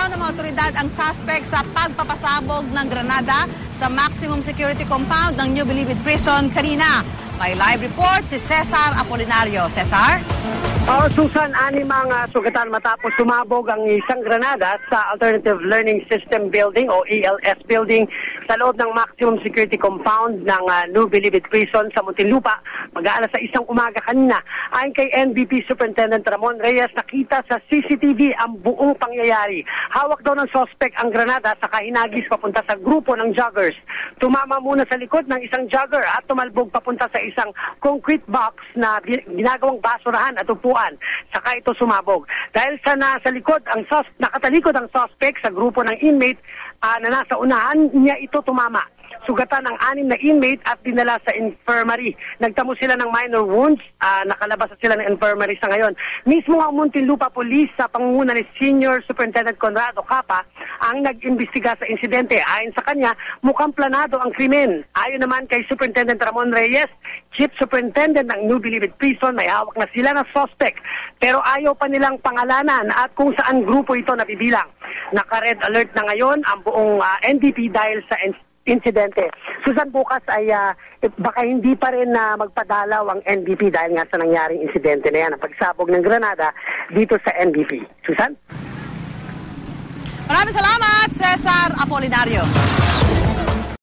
raw ng mga otoridad ang suspect sa pagpapasabog ng granada sa maximum security compound ng New Bilibid Prison kanina. May live report si Cesar Apolinario. Cesar? Susan, anim ang sugatan matapos sumabog ang isang granada sa Alternative Learning System Building o ALS Building sa loob ng maximum security compound ng New Bilibid Prison sa Muntinlupa mag-aalas sa 1 umaga kanina. Ayon kay NBP Superintendent Ramon Reyes, nakita sa CCTV ang buong pangyayari. Hawak daw ng suspect ang granada sa kahinagis papunta sa grupo ng joggers. Tumama muna sa likod ng isang jogger at tumalbog papunta sa isang concrete box na ginagawang basurahan at upuan. Saka ito sumabog. Dahil sa nasa likod, nakatalikod ang suspect sa grupo ng inmate na nasa unahan niya ito tumama. Sugatan ang 6 na inmate at dinala sa infirmary. Nagtamo sila ng minor wounds, nakalabas sila ng infirmary sa ngayon. Mismo ang Muntinlupa Police sa pangunguna ni Senior Superintendent Conrado Capa ang nag-imbestiga sa insidente. Ayon sa kanya, mukhang planado ang krimen. Ayon naman kay Superintendent Ramon Reyes, Chief Superintendent ng New Bilibid Prison, may hawak na sila ng suspect. Pero ayaw pa nilang pangalanan at kung saan grupo ito nabibilang. Naka-red alert na ngayon ang buong NDP dahil sa insidente. Susan, bukas ay baka hindi pa rin magpadalaw ang NBP dahil nga sa nangyaring insidente na yan, ang pagsabog ng granada dito sa NBP. Susan? Maraming salamat, Cesar Apolinario.